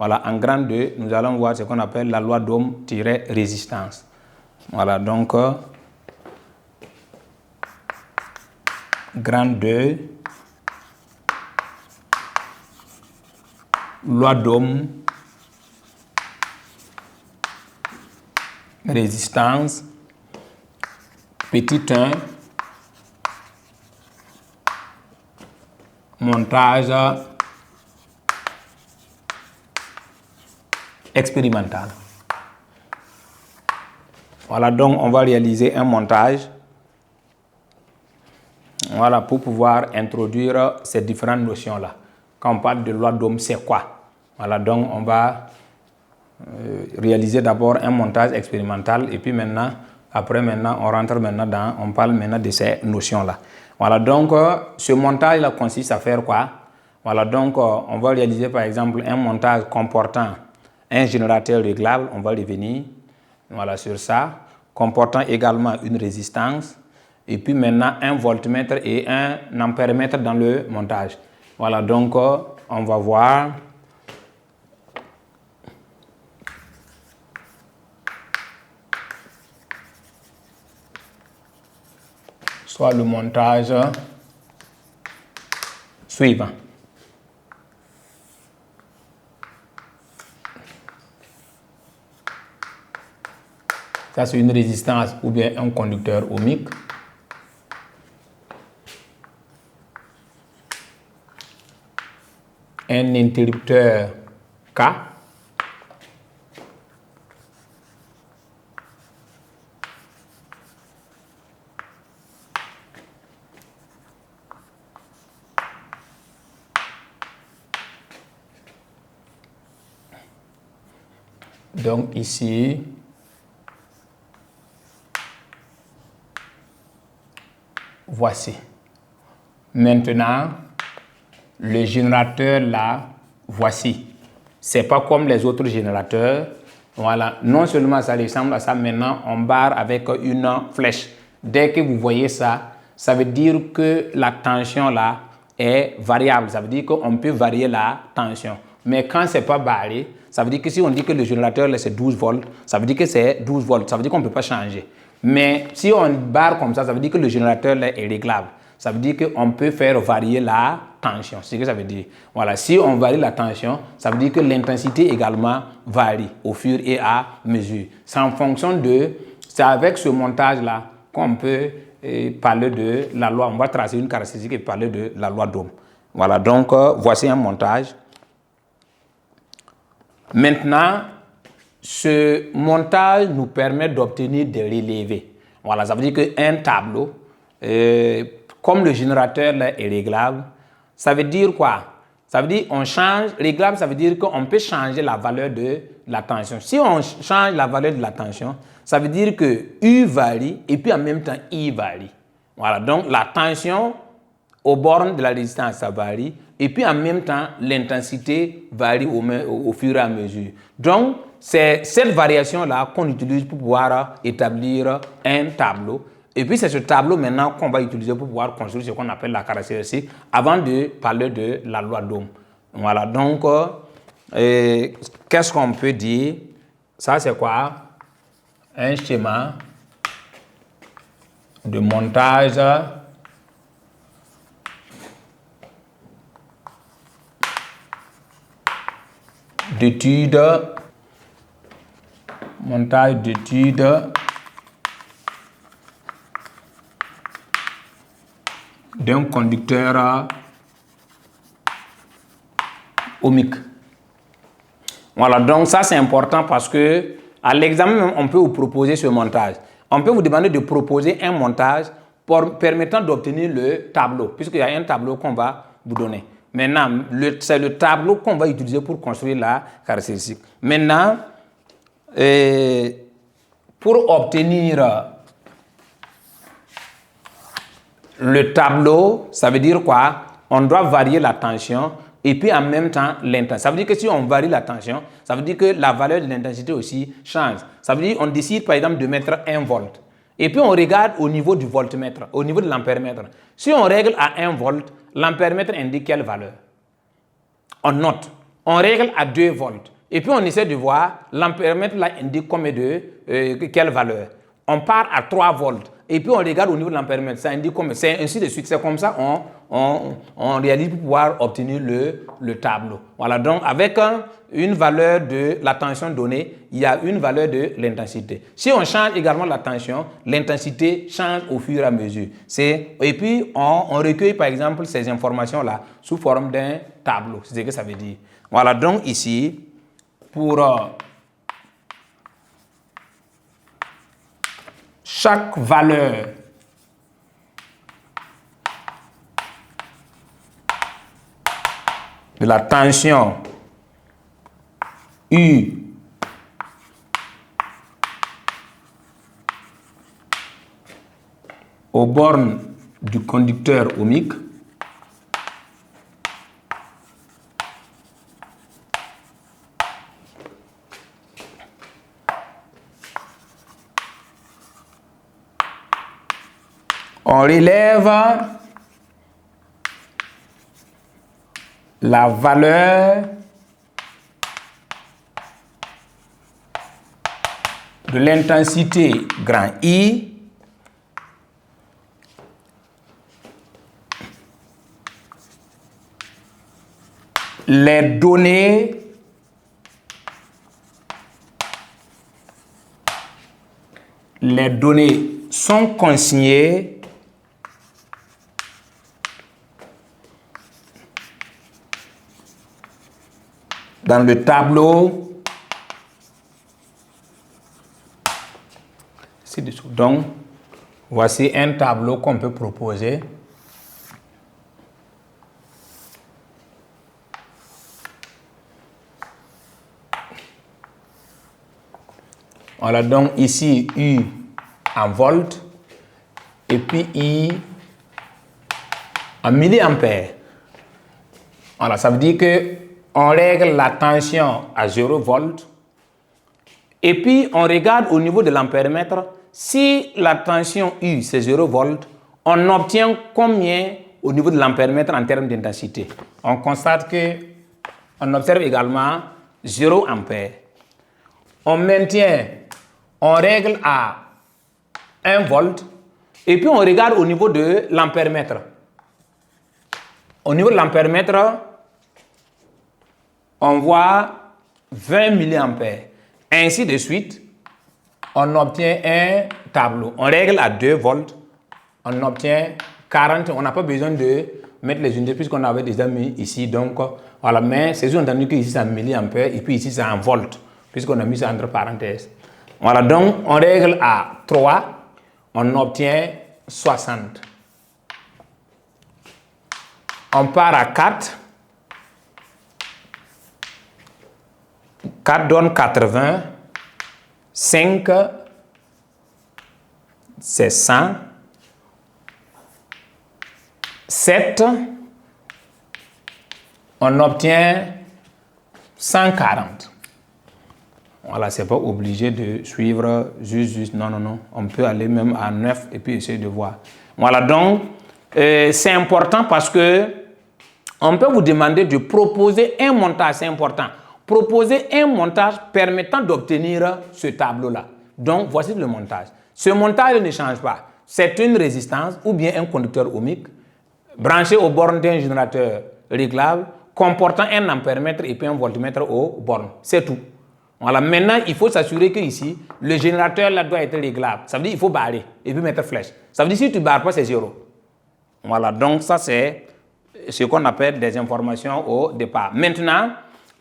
Voilà, en grand 2, nous allons voir ce qu'on appelle la loi d'Ohm-résistance. Voilà, donc, grand 2, loi d'Ohm, résistance, petit 1, montage expérimental. Voilà, donc on va réaliser un montage. Voilà, pour pouvoir introduire ces différentes notions-là. Quand on parle de loi d'Ohm, c'est quoi? Voilà, donc on va réaliser d'abord un montage expérimental et puis maintenant, on rentre maintenant on parle maintenant de ces notions-là. Voilà, donc ce montage-là consiste à faire quoi? Voilà, donc on va réaliser par exemple un montage comportant un générateur réglable, on va revenir voilà, sur ça, comportant également une résistance, et puis maintenant un voltmètre et un ampèremètre dans le montage. Voilà, donc on va voir. Soit le montage suivant. Ça, c'est une résistance ou bien un conducteur ohmique. Un interrupteur K. Donc ici, voici. Maintenant, le générateur là, voici. C'est pas comme les autres générateurs. Voilà. Non seulement ça ressemble à ça, maintenant on barre avec une flèche. Dès que vous voyez ça, ça veut dire que la tension là est variable. Ça veut dire qu'on peut varier la tension. Mais quand c'est pas barré, ça veut dire que si on dit que le générateur là c'est 12 volts, ça veut dire que c'est 12 volts. Ça veut dire qu'on ne peut pas changer. Mais si on barre comme ça veut dire que le générateur là est réglable. Ça veut dire qu'on peut faire varier la tension. C'est ce que ça veut dire. Voilà, si on varie la tension, ça veut dire que l'intensité également varie au fur et à mesure. C'est en fonction de... C'est avec ce montage-là qu'on peut parler de la loi. On va tracer une caractéristique et parler de la loi d'Ohm. Voilà, donc voici un montage. Maintenant, ce montage nous permet d'obtenir des relevés. Voilà, ça veut dire qu'un tableau, comme le générateur là, est réglable, ça veut dire quoi? Ça veut dire qu'on change, réglable, ça veut dire qu'on peut changer la valeur de la tension. Si on change la valeur de la tension, ça veut dire que U varie et puis en même temps I varie. Voilà, donc la tension aux bornes de la résistance, ça varie. Et puis en même temps, l'intensité varie au fur et à mesure. Donc, c'est cette variation-là qu'on utilise pour pouvoir établir un tableau. Et puis, c'est ce tableau maintenant qu'on va utiliser pour pouvoir construire ce qu'on appelle la caractéristique avant de parler de la loi d'Ohm. Voilà, donc, qu'est-ce qu'on peut dire? Ça, c'est quoi? Un schéma de montage d'études, montage d'études d'un conducteur ohmique. Voilà, donc ça c'est important parce que à l'examen, on peut vous proposer ce montage. On peut vous demander de proposer un montage permettant d'obtenir le tableau, puisqu'il y a un tableau qu'on va vous donner. Maintenant, c'est le tableau qu'on va utiliser pour construire la caractéristique. Maintenant, pour obtenir le tableau, ça veut dire quoi? On doit varier la tension et puis en même temps l'intensité. Ça veut dire que si on varie la tension, ça veut dire que la valeur de l'intensité aussi change. Ça veut dire qu'on décide par exemple de mettre 1 volt. Et puis on regarde au niveau du voltmètre, au niveau de l'ampèremètre. Si on règle à 1 volt, l'ampèremètre indique quelle valeur? On note. On règle à 2 volts. Et puis on essaie de voir l'ampéromètre là indique combien de quelle valeur. On part à 3 volts. Et puis on regarde au niveau de l'ampéromètre, ça indique combien. C'est ainsi de suite. C'est comme ça on réalise pour pouvoir obtenir le tableau. Voilà, donc avec une valeur de la tension donnée, il y a une valeur de l'intensité. Si on change également la tension, l'intensité change au fur et à mesure. Et puis on recueille par exemple ces informations-là sous forme d'un tableau. C'est ce que ça veut dire. Voilà, donc ici, pour chaque valeur de la tension U aux bornes du conducteur ohmique, on relève la valeur de l'intensité grand I les données sont consignées dans le tableau ci-dessous. Donc, voici un tableau qu'on peut proposer. Voilà, donc ici U en volts et puis I en milliampères. Voilà, ça veut dire que on règle la tension à 0 volts et puis on regarde au niveau de l'ampéromètre. Si la tension U c'est 0 volts, on obtient combien au niveau de l'ampéromètre en termes d'intensité? On constate que on observe également 0 ampère. On maintient, on règle à 1 volt et puis on regarde au niveau de l'ampéromètre. Au niveau de l'ampéromètre, on voit 20 milliampères. Ainsi de suite, on obtient un tableau. On règle à 2 volts, on obtient 40. On n'a pas besoin de mettre les unités puisqu'on avait déjà mis ici. Donc, voilà, mais c'est sous-entendu que ici c'est en milliampères et puis ici c'est en volts, puisqu'on a mis ça entre parenthèses. Voilà, donc on règle à 3, on obtient 60. On part à 4. 4 donne 80. 5, c'est 100. 7, on obtient 140. Voilà, c'est pas obligé de suivre juste. Non. On peut aller même à 9 et puis essayer de voir. Voilà, donc c'est important parce que on peut vous demander de proposer un montage, c'est important. Proposer un montage permettant d'obtenir ce tableau-là. Donc, voici le montage. Ce montage ne change pas. C'est une résistance ou bien un conducteur ohmique branché aux bornes d'un générateur réglable comportant un ampéromètre et puis un voltmètre aux bornes. C'est tout. Voilà. Maintenant, il faut s'assurer que ici, le générateur là doit être réglable. Ça veut dire qu'il faut barrer et puis mettre flèche. Ça veut dire que si tu ne barres pas, c'est 0. Voilà. Donc, ça, c'est ce qu'on appelle des informations au départ. Maintenant,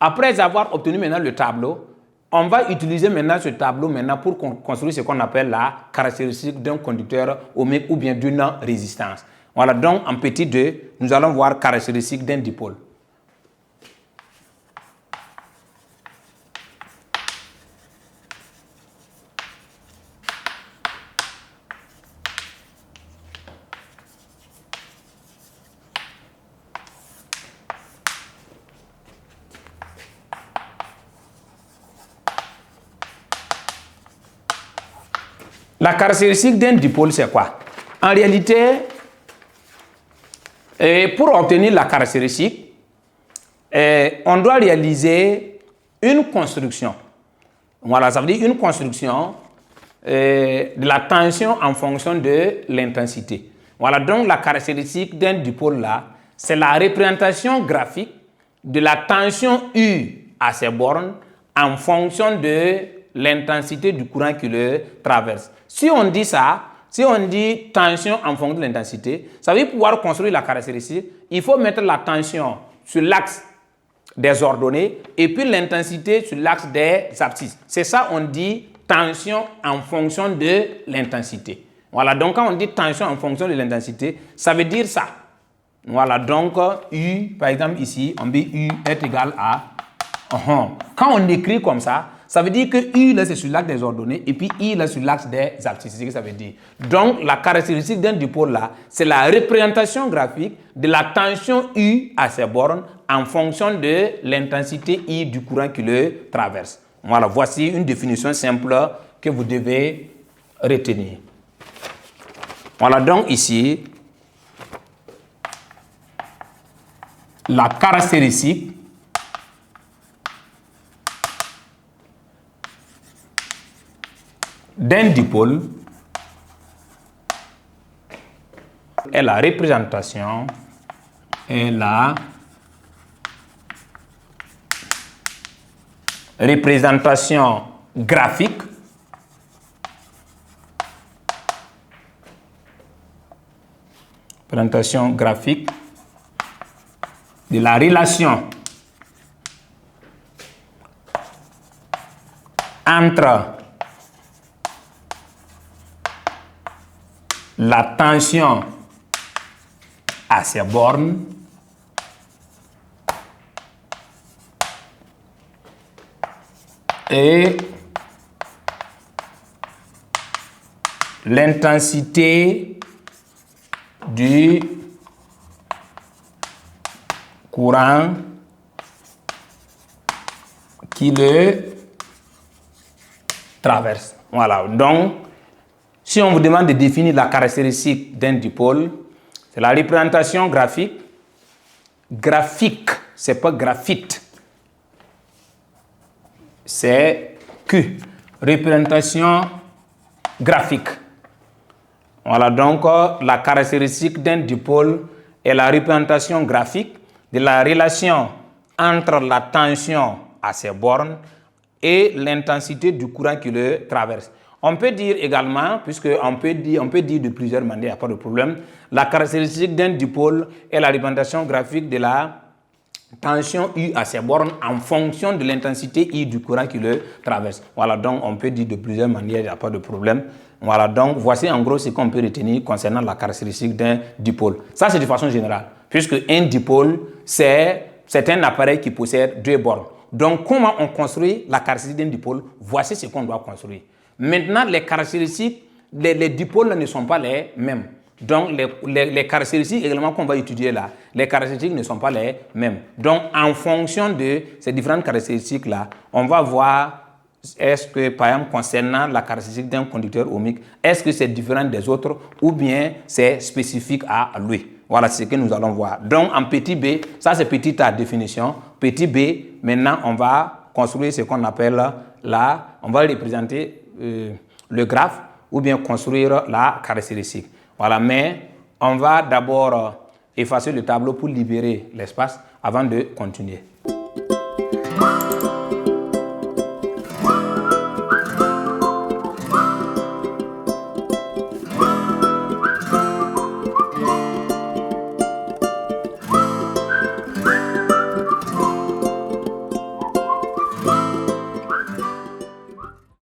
après avoir obtenu maintenant le tableau, on va utiliser maintenant ce tableau maintenant pour construire ce qu'on appelle la caractéristique d'un conducteur ohmique ou bien d'une résistance. Voilà, donc en petit 2, nous allons voir caractéristique d'un dipôle. La caractéristique d'un dipôle, c'est quoi? En réalité, pour obtenir la caractéristique, on doit réaliser une construction. Voilà, ça veut dire une construction de la tension en fonction de l'intensité. Voilà, donc la caractéristique d'un dipôle là, c'est la représentation graphique de la tension U à ses bornes en fonction de l'intensité du courant qui le traverse. Si on dit ça, si on dit tension en fonction de l'intensité, ça veut dire pouvoir construire la caractéristique, il faut mettre la tension sur l'axe des ordonnées et puis l'intensité sur l'axe des abscisses. C'est ça, on dit tension en fonction de l'intensité. Voilà, donc quand on dit tension en fonction de l'intensité, ça veut dire ça. Voilà, donc U, par exemple ici, on dit U est égal à... Quand on écrit comme ça veut dire que U là c'est sur l'axe des ordonnées et puis I là sur l'axe des abscisses. C'est ce que ça veut dire. Donc la caractéristique d'un dipôle là, c'est la représentation graphique de la tension U à ses bornes en fonction de l'intensité I du courant qui le traverse. Voilà, voici une définition simple que vous devez retenir. Voilà donc ici la caractéristique d'un dipôle est la représentation graphique de la relation entre la tension à ses bornes et l'intensité du courant qui le traverse. Voilà, donc si on vous demande de définir la caractéristique d'un dipôle, c'est la représentation graphique. Graphique, c'est pas graphite. C'est Q. Représentation graphique. Voilà donc la caractéristique d'un dipôle est la représentation graphique de la relation entre la tension à ses bornes et l'intensité du courant qui le traverse. On peut dire également, puisqu'on peut dire de plusieurs manières, il n'y a pas de problème, la caractéristique d'un dipôle est la représentation graphique de la tension U à ses bornes en fonction de l'intensité I du courant qui le traverse. Voilà, donc on peut dire de plusieurs manières, il n'y a pas de problème. Voilà, donc voici en gros ce qu'on peut retenir concernant la caractéristique d'un dipôle. Ça, c'est de façon générale, puisque un dipôle, c'est un appareil qui possède deux bornes. Donc, comment on construit la caractéristique d'un dipôle? Voici ce qu'on doit construire. Maintenant, les caractéristiques, les dipôles ne sont pas les mêmes. Donc, les caractéristiques également qu'on va étudier là, les caractéristiques ne sont pas les mêmes. Donc, en fonction de ces différentes caractéristiques-là, on va voir est-ce que, par exemple, concernant la caractéristique d'un conducteur ohmique, est-ce que c'est différent des autres ou bien c'est spécifique à lui. Voilà ce que nous allons voir. Donc, en petit b, ça c'est petit a définition. Petit b, maintenant, on va construire ce qu'on appelle on va représenter le graphe ou bien construire la caractéristique. Voilà, mais on va d'abord effacer le tableau pour libérer l'espace avant de continuer.